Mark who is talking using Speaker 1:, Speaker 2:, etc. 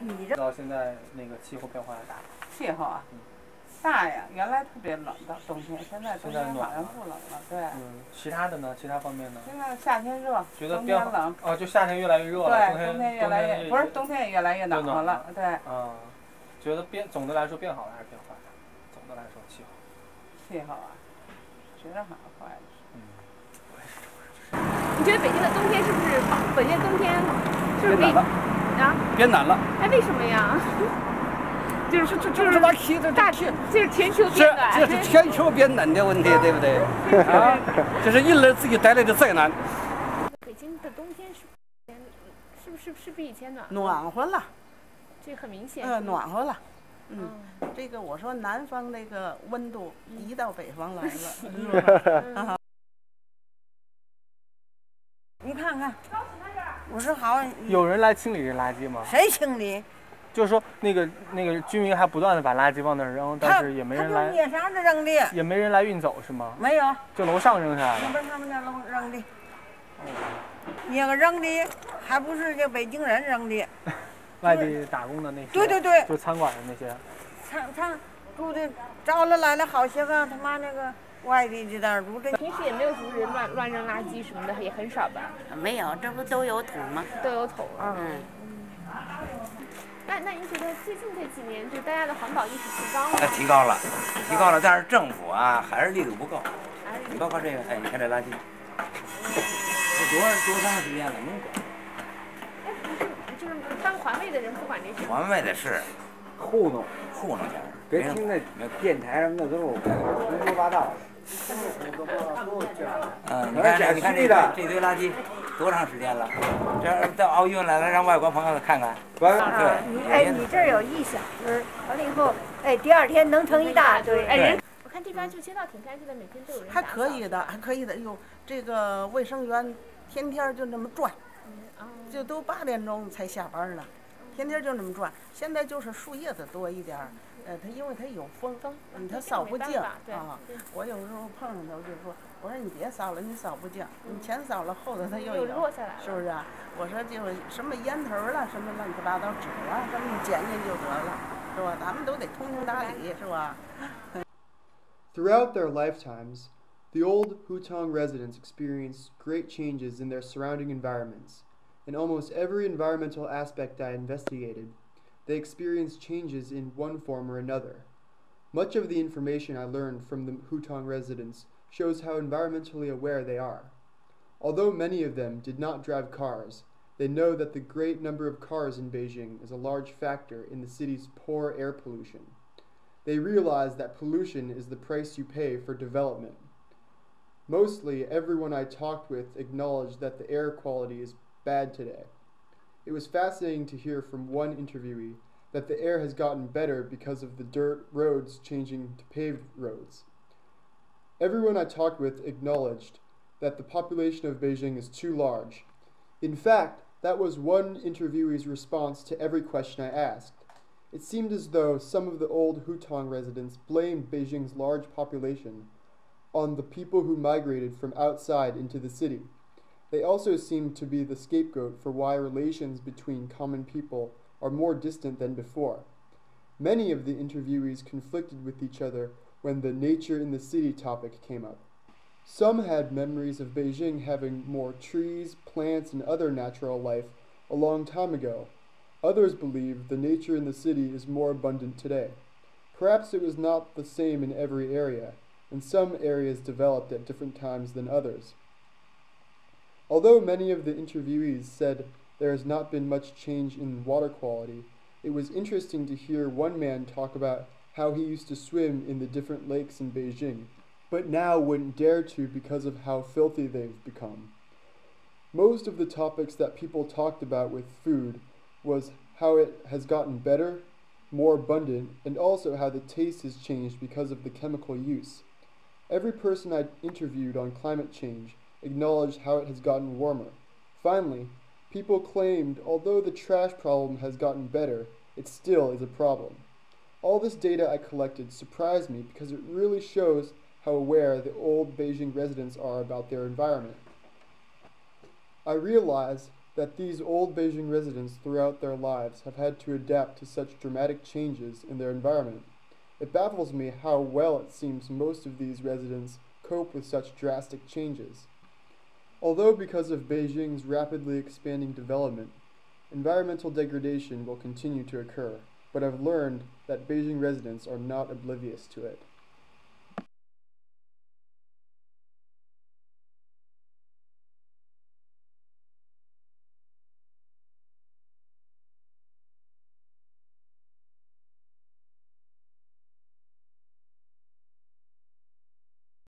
Speaker 1: 你这
Speaker 2: 到现在那个气候变化大。
Speaker 1: 气候啊，大呀，原来特别冷的冬天，现在冬天好像不冷了，对。
Speaker 2: 其他的呢？其他方面呢？
Speaker 1: 现在夏天热，
Speaker 2: 觉得
Speaker 1: 冬天冷。
Speaker 2: 哦，就夏天越来越热了，
Speaker 1: 对，冬天越来越不是冬天也越来越暖和了，对。
Speaker 2: 觉得总的来说变好了还是变坏了？总的来说气候。
Speaker 1: 气候啊，觉得好坏的。
Speaker 3: 你觉得北京的冬天是不是好？北京冬天是不是比啊
Speaker 4: 变暖了？
Speaker 3: 哎，为什么呀？
Speaker 4: 就是把气的
Speaker 3: 大气，就是全球变暖。
Speaker 4: 这是全球变暖的问题，对不对？啊，这是人类自己带来的灾难。
Speaker 3: 北京的冬天是比以前
Speaker 1: 暖和了，
Speaker 3: 这很明显。
Speaker 1: 暖和了。这个我说南方这个温度移到北方来了，是吧？你看看，我说好。
Speaker 2: 有人来清理这垃圾吗？
Speaker 1: 谁清理？
Speaker 2: 就是说，那个居民还不断的把垃圾往那儿扔，但是也没人来。
Speaker 1: 他就啥子扔的？
Speaker 2: 也没人来运走是吗？
Speaker 1: 没有，
Speaker 2: 就楼上扔下来的。
Speaker 1: 那不是他们家扔的。你那个扔的还不是这北京人扔的，
Speaker 2: 外地打工的那些。
Speaker 1: 对，
Speaker 2: 就餐馆的那些。
Speaker 1: 住的招了来了好些个他妈那个外地的在那儿住。
Speaker 3: 平时也没有组织乱扔垃圾什么的，也很少吧？
Speaker 1: 没有，这不都有桶吗？
Speaker 3: 都有桶啊。那您觉得最近这几年，就大家的环保意识提高了吗？
Speaker 5: 提高了，但是政府啊还是力度不够。你包括这个，哎，你看这垃圾，这多长时间了，能管？
Speaker 3: 哎，不是，就是当环卫的人不管这事。
Speaker 5: 环卫的是糊弄钱，
Speaker 6: 别听那电台什么的都是胡说八道的。
Speaker 5: 你看这堆垃圾多长时间了？这到奥运来了，让外国朋友看看。
Speaker 6: 对，
Speaker 7: 你这儿有1小时，完了以后，第2天能成一大堆。
Speaker 3: 我看这边就街道挺干净的，每天都有人。
Speaker 1: 还可以的，哟，这个卫生员天天就那么转，就都8点钟才下班呢，天天就那么转。现在就是树叶子多一点儿。它因为它有风，它扫不净啊。我有时候碰上它就说，我说你别扫了，你扫不净，你前扫了后头它又
Speaker 3: 落下来了，
Speaker 1: 是不是啊？我说就什么烟头了，什么乱七八糟纸啊，什么你捡捡就得了，是吧？咱们都得通情达理，是吧
Speaker 8: ？Throughout their lifetimes, the old hutong residents experienced great changes in their surrounding environments. In almost every environmental aspect I investigated, they experienced changes in one form or another. Much of the information I learned from the hutong residents shows how environmentally aware they are. Although many of them did not drive cars, they know that the great number of cars in Beijing is a large factor in the city's poor air pollution. They realize that pollution is the price you pay for development. Mostly, everyone I talked with acknowledged that the air quality is bad today. It was fascinating to hear from one interviewee that the air has gotten better because of the dirt roads changing to paved roads. Everyone I talked with acknowledged that the population of Beijing is too large. In fact, that was one interviewee's response to every question I asked. It seemed as though some of the old hutong residents blamed Beijing's large population on the people who migrated from outside into the city. They also seem to be the scapegoat for why relations between common people are more distant than before. Many of the interviewees conflicted with each other when the nature in the city topic came up. Some had memories of Beijing having more trees, plants, and other natural life a long time ago. Others believe the nature in the city is more abundant today. Perhaps it was not the same in every area, and some areas developed at different times than others. Although many of the interviewees said there has not been much change in water quality, it was interesting to hear one man talk about how he used to swim in the different lakes in Beijing, but now wouldn't dare to because of how filthy they've become. Most of the topics that people talked about with food was how it has gotten better, more abundant, and also how the taste has changed because of the chemical use. Every person I interviewed on climate change acknowledged how it has gotten warmer. Finally, people claimed although the trash problem has gotten better, it still is a problem. All this data I collected surprised me because it really shows how aware the old Beijing residents are about their environment. I realize that these old Beijing residents throughout their lives have had to adapt to such dramatic changes in their environment. It baffles me how well it seems most of these residents cope with such drastic changes. Although because of Beijing's rapidly expanding development, environmental degradation will continue to occur, but I've learned that Beijing residents are not oblivious to it.